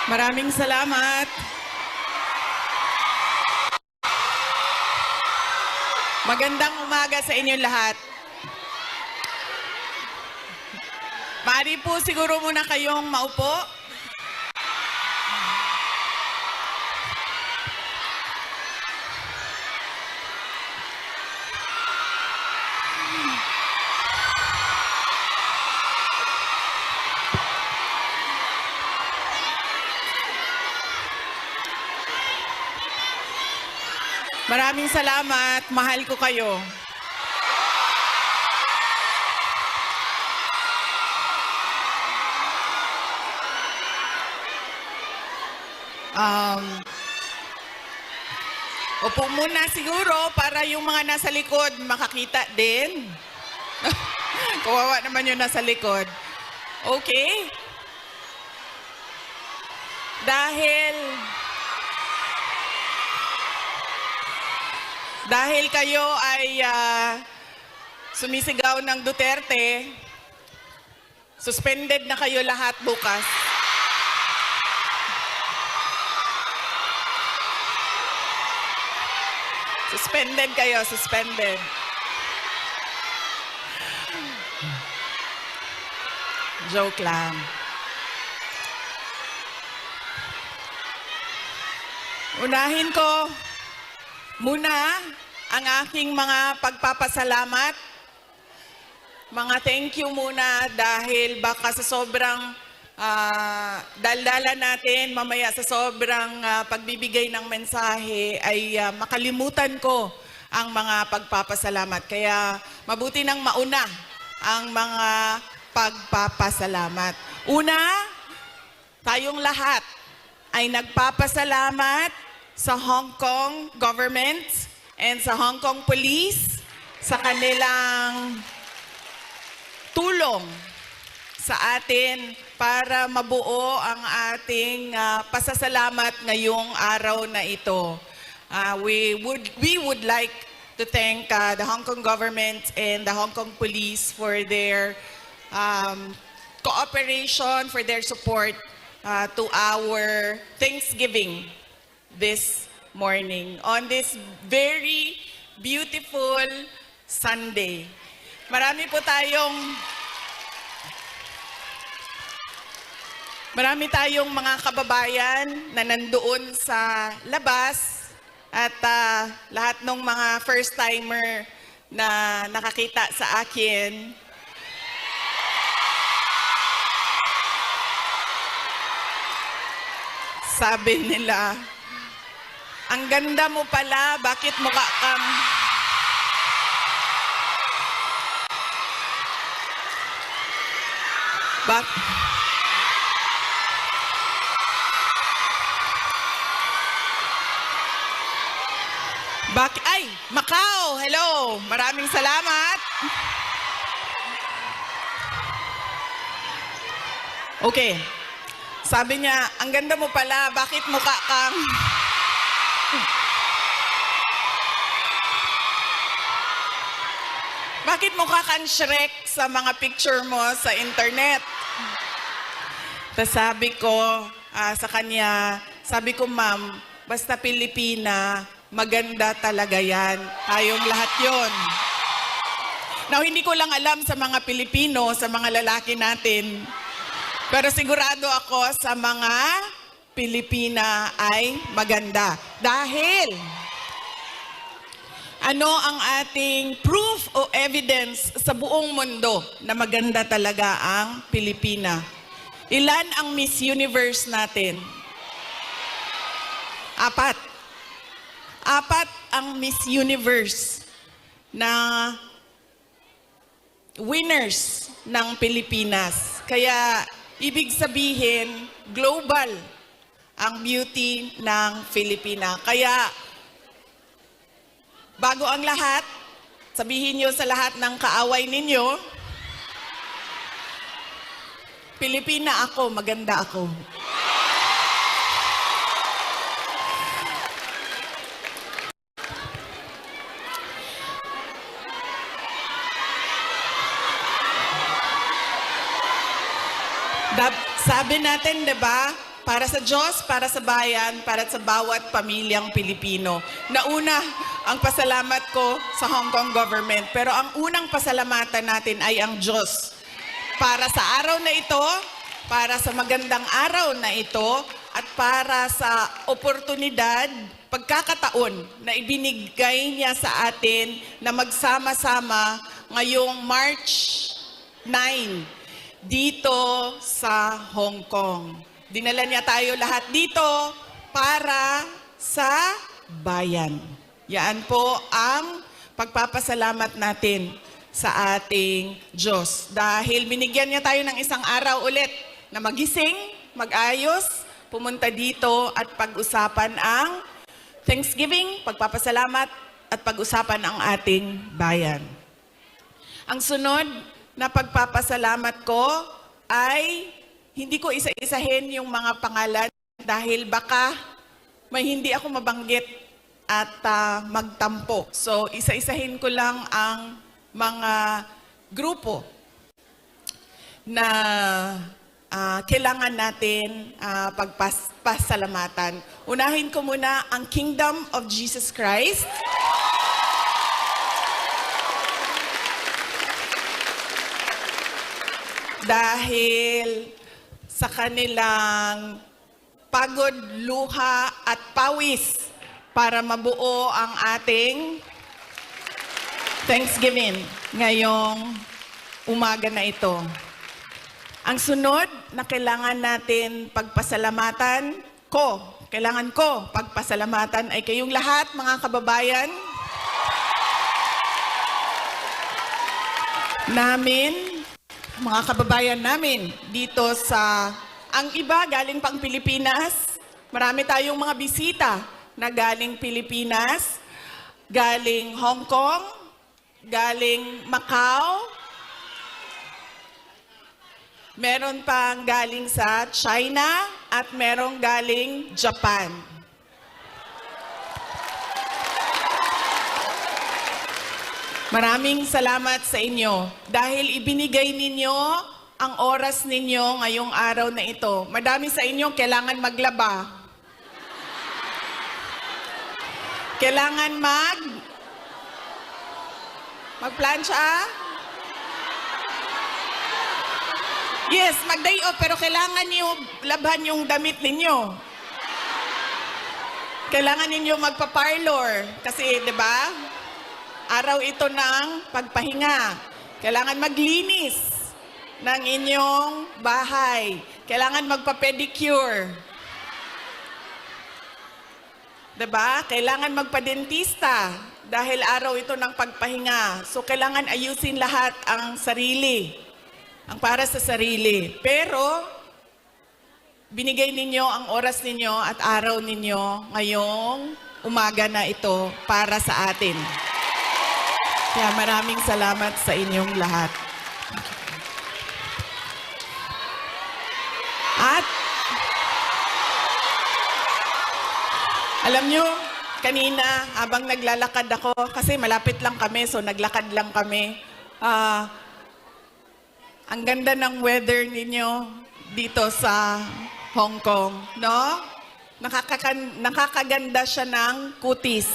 Maraming salamat. Magandang umaga sa inyong lahat. Maaari po siguro muna kayong maupo. Maraming salamat. Mahal ko kayo. Upo muna siguro para yung mga nasa likod makakita din. Kawawa naman yung nasa likod. Okay? Dahil kayo ay sumisigaw ng Duterte, suspended na kayo lahat bukas. Suspended kayo, suspended. Joke lang. Unahin ko muna ang aking mga pagpapasalamat. Mga thank you muna dahil baka sa sobrang daldala natin, mamaya sa sobrang pagbibigay ng mensahe ay makalimutan ko ang mga pagpapasalamat. Kaya mabuti nang mauna ang mga pagpapasalamat. Una, tayong lahat ay nagpapasalamat sa Hong Kong government and sa Hong Kong police sa kanilang tulong sa atin para mabuo ang ating pasasalamat ngayong araw na ito. We would like to thank the Hong Kong government and the Hong Kong police for their cooperation, for their support to our Thanksgiving this morning on this very beautiful Sunday. Marami tayong mga kababayan na nandoon sa labas at lahat ng mga first-timer na nakakita sa akin. Sabi nila, ang ganda mo pala, bakit mukha kang... Ay, Macau, hello. Maraming salamat. Okay. Sabi niya, ang ganda mo pala, bakit mukha kang... Bakit mukha kang Shrek sa mga picture mo sa internet? Tapos sabi ko sa kanya, sabi ko, ma'am, basta Pilipina, maganda talaga yan. Tayong lahat yon. Now, hindi ko lang alam sa mga Pilipino, sa mga lalaki natin, pero sigurado ako sa mga Pilipina ay maganda. Dahil, ano ang ating proof o evidence sa buong mundo na maganda talaga ang Pilipina? Ilan ang Miss Universe natin? 4. 4 ang Miss Universe na winners ng Pilipinas. Kaya, ibig sabihin, global ang beauty ng Pilipina. Kaya, bago ang lahat, sabihin niyo sa lahat ng kaaway ninyo, Pilipina ako, maganda ako. Sabi natin, 'di ba? para sa Diyos, para sa bayan, para sa bawat pamilyang Pilipino. Nauna ang pasalamat ko sa Hong Kong government, pero ang unang pasalamatan natin ay ang Diyos. Para sa araw na ito, para sa magandang araw na ito, at para sa oportunidad, pagkakataon na ibinigay niya sa atin na magsama-sama ngayong March 9 dito sa Hong Kong. Dinala niya tayo lahat dito para sa bayan. Yan po ang pagpapasalamat natin sa ating Diyos. Dahil binigyan niya tayo ng isang araw ulit na magising, mag-ayos, pumunta dito at pag-usapan ang Thanksgiving, pagpapasalamat at pag-usapan ang ating bayan. Ang sunod na pagpapasalamat ko ay hindi ko isa-isahin yung mga pangalan dahil baka may hindi ako mabanggit at magtampo. So, isa-isahin ko lang ang mga grupo na kailangan natin pagpasalamatan. Unahin ko muna ang Kingdom of Jesus Christ. Dahil sa kanilang pagod, luha at pawis para mabuo ang ating Thanksgiving ngayong umaga na ito. Ang sunod na kailangan natin pagpasalamatan kailangan ko pagpasalamatan ay kayong lahat, mga kababayan namin, mga kababayan namin dito sa, ang iba galing pang Pilipinas. Marami tayong mga bisita na galing Pilipinas, galing Hong Kong, galing Macau, meron pang galing sa China at merong galing Japan. Maraming salamat sa inyo dahil ibinigay ninyo ang oras ninyo ngayong araw na ito. Madami sa inyo kailangan maglaba. Kailangan magplansya. Yes, mag-day off, pero kailangan niyo labhan yung damit ninyo. Kailangan ninyo magpa-parlor kasi, 'di ba? Araw ito ng pagpahinga. Kailangan maglinis ng inyong bahay. Kailangan magpa-pedicure. 'Di ba? Kailangan magpa-dentista dahil araw ito ng pagpahinga. So kailangan ayusin lahat ang sarili. Ang para sa sarili. Pero binigay ninyo ang oras ninyo at araw ninyo ngayong umaga na ito para sa atin. Kaya maraming salamat sa inyong lahat. At alam nyo, kanina habang naglalakad ako, kasi malapit lang kami, so naglakad lang kami, ang ganda ng weather ninyo dito sa Hong Kong, no? Nakakaganda siya ng kutis.